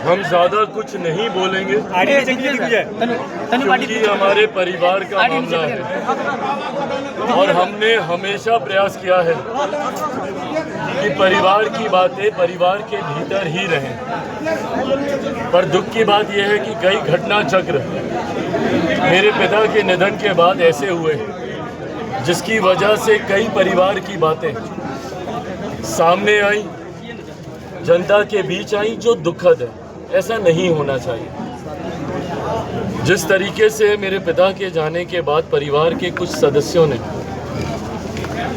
हम ज़्यादा कुछ नहीं बोलेंगे क्योंकि हमारे परिवार का मामला है और हमने हमेशा प्रयास किया है कि परिवार की बातें परिवार के भीतर ही रहें। पर दुख की बात यह है कि कई घटना चक्र मेरे पिता के निधन के बाद ऐसे हुए जिसकी वजह से कई परिवार की बातें सामने आई, जनता के बीच आई, जो दुखद है। ऐसा नहीं होना चाहिए। जिस तरीके से मेरे पिता के जाने के बाद परिवार के कुछ सदस्यों ने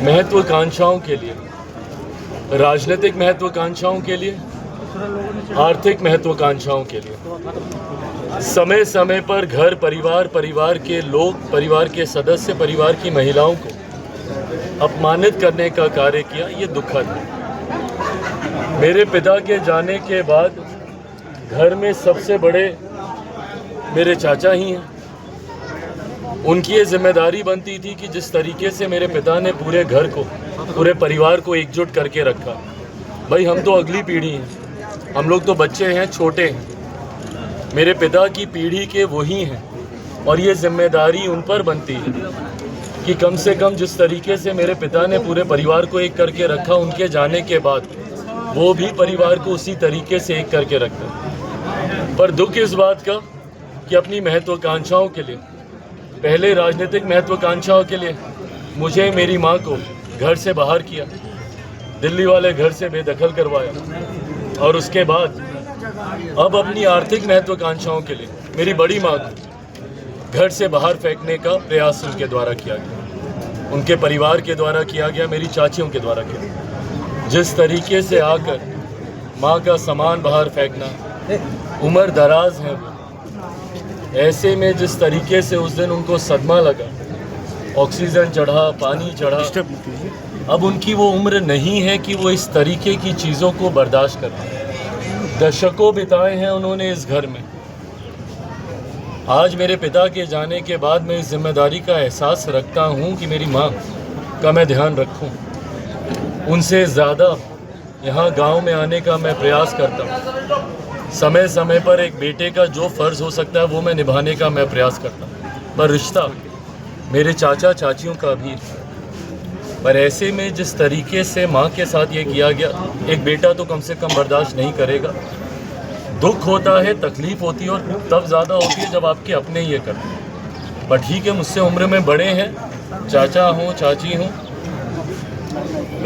महत्वाकांक्षाओं के लिए, राजनीतिक महत्वाकांक्षाओं के लिए, आर्थिक महत्वाकांक्षाओं के लिए समय समय पर घर परिवार, परिवार के लोग, परिवार के सदस्य, परिवार की महिलाओं को अपमानित करने का कार्य किया, ये दुखद है। मेरे पिता के जाने के बाद घर में सबसे बड़े मेरे चाचा ही हैं। उनकी ये जिम्मेदारी बनती थी कि जिस तरीके से मेरे पिता ने पूरे घर को, पूरे परिवार को एकजुट करके रखा। भाई हम तो अगली पीढ़ी हैं, हम लोग तो बच्चे हैं, छोटे हैं। मेरे पिता की पीढ़ी के वही हैं और ये जिम्मेदारी उन पर बनती है कि कम से कम जिस तरीके से मेरे पिता ने पूरे परिवार को एक करके रखा, उनके जाने के बाद वो भी परिवार को उसी तरीके से एक करके रखते हैं। पर दुख इस बात का कि अपनी महत्वाकांक्षाओं के लिए, पहले राजनीतिक महत्वाकांक्षाओं के लिए मुझे, मेरी माँ को घर से बाहर किया, दिल्ली वाले घर से बेदखल करवाया और उसके बाद अब अपनी आर्थिक महत्वाकांक्षाओं के लिए मेरी बड़ी माँ को घर से बाहर फेंकने का प्रयास उनके द्वारा किया गया, उनके परिवार के द्वारा किया गया, मेरी चाचियों के द्वारा किया गया। जिस तरीके से आकर माँ का सामान बाहर फेंकना, उम्र दराज है वो, ऐसे में जिस तरीके से उस दिन उनको सदमा लगा, ऑक्सीजन चढ़ा, पानी चढ़ा, अब उनकी वो उम्र नहीं है कि वो इस तरीके की चीज़ों को बर्दाश्त कर पाए। दशकों बिताए हैं उन्होंने इस घर में। आज मेरे पिता के जाने के बाद मैं इस जिम्मेदारी का एहसास रखता हूँ कि मेरी माँ का मैं ध्यान रखूँ। उनसे ज़्यादा यहाँ गांव में आने का मैं प्रयास करता हूँ। समय समय पर एक बेटे का जो फ़र्ज़ हो सकता है वो मैं निभाने का मैं प्रयास करता हूँ। पर रिश्ता मेरे चाचा चाचियों का भी, पर ऐसे में जिस तरीके से माँ के साथ ये किया गया, एक बेटा तो कम से कम बर्दाश्त नहीं करेगा। दुख होता है, तकलीफ़ होती है और तब ज़्यादा होती है जब आपके अपने ये करते हैं। पर ठीक है, मुझसे उम्र में बड़े हैं, चाचा हों, चाची हों,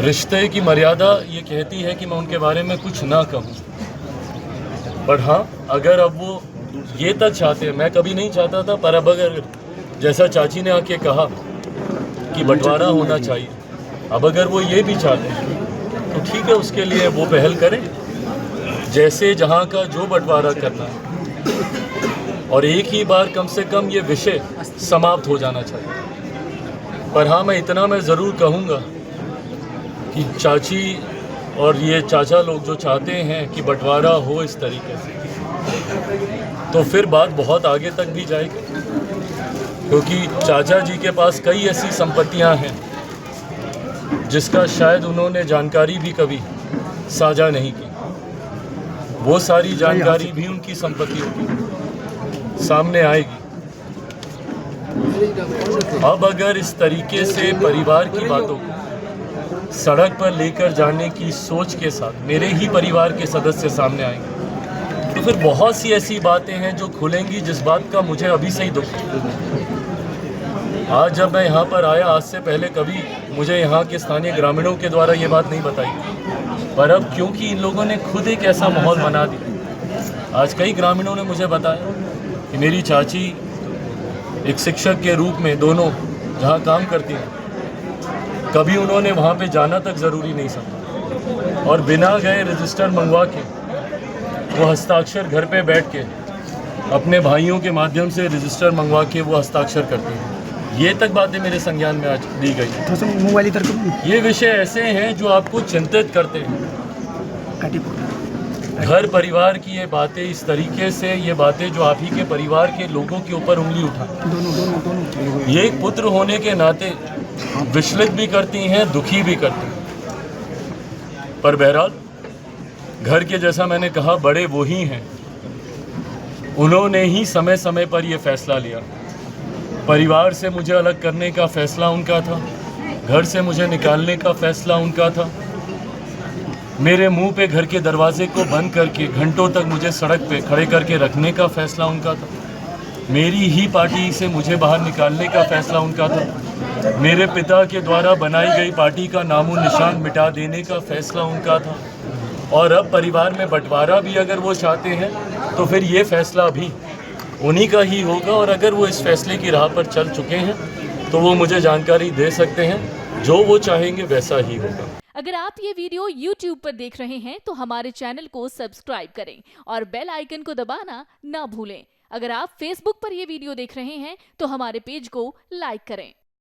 रिश्ते की मर्यादा ये कहती है कि मैं उनके बारे में कुछ ना कहूँ। पर हाँ, अगर अब वो ये तक चाहते हैं, मैं कभी नहीं चाहता था, पर अब अगर जैसा चाची ने आके कहा कि बंटवारा होना चाहिए, अब अगर वो ये भी चाहते हैं तो ठीक है, उसके लिए वो पहल करें, जैसे जहाँ का जो बंटवारा करना है, और एक ही बार कम से कम ये विषय समाप्त हो जाना चाहिए। पर हाँ, मैं इतना मैं ज़रूर कहूँगा कि चाची और ये चाचा लोग जो चाहते हैं कि बंटवारा हो इस तरीके से, तो फिर बात बहुत आगे तक भी जाएगी, क्योंकि चाचा जी के पास कई ऐसी संपत्तियां हैं जिसका शायद उन्होंने जानकारी भी कभी साझा नहीं की। वो सारी जानकारी भी उनकी संपत्तियों की सामने आएगी। अब अगर इस तरीके से परिवार की बातों को सड़क पर लेकर जाने की सोच के साथ मेरे ही परिवार के सदस्य सामने आएंगे, तो फिर बहुत सी ऐसी बातें हैं जो खुलेंगी, जिस बात का मुझे अभी से ही दुख है। आज जब मैं यहाँ पर आया, आज से पहले कभी मुझे यहाँ के स्थानीय ग्रामीणों के द्वारा ये बात नहीं बताई, पर अब क्योंकि इन लोगों ने खुद एक ऐसा माहौल बना दिया, आज कई ग्रामीणों ने मुझे बताया कि मेरी चाची एक शिक्षक के रूप में दोनों जहाँ काम करती हैं, कभी उन्होंने वहाँ पे जाना तक ज़रूरी नहीं समझा और बिना गए रजिस्टर मंगवा के वो हस्ताक्षर घर पे बैठ के अपने भाइयों के माध्यम से रजिस्टर मंगवा के वो हस्ताक्षर करते हैं। ये तक बातें मेरे संज्ञान में आज दी गई। ये विषय ऐसे हैं जो आपको चिंतित करते हैं। घर परिवार की ये बातें, इस तरीके से ये बातें जो आप ही के परिवार के लोगों के ऊपर उंगली उठा, ये एक पुत्र होने के नाते विचलित भी करती हैं, दुखी भी करती हैं। पर बहरहाल घर के, जैसा मैंने कहा, बड़े वो ही हैं उन्होंने ही समय समय पर ये फैसला लिया। परिवार से मुझे अलग करने का फैसला उनका था, घर से मुझे निकालने का फैसला उनका था, मेरे मुंह पे घर के दरवाजे को बंद करके घंटों तक मुझे सड़क पे खड़े करके रखने का फैसला उनका था, मेरी ही पार्टी से मुझे बाहर निकालने का फैसला उनका था, मेरे पिता के द्वारा बनाई गई पार्टी का नामो निशान मिटा देने का फैसला उनका था। और अब परिवार में बंटवारा भी अगर वो चाहते हैं तो फिर ये फैसला भी उन्हीं का ही होगा। और अगर वो इस फैसले की राह पर चल चुके हैं तो वो मुझे जानकारी दे सकते हैं, जो वो चाहेंगे वैसा ही होगा। अगर आप ये वीडियो YouTube पर देख रहे हैं तो हमारे चैनल को सब्सक्राइब करें और बेल आइकन को दबाना ना भूलें। अगर आप Facebook पर ये वीडियो देख रहे हैं तो हमारे पेज को लाइक करें।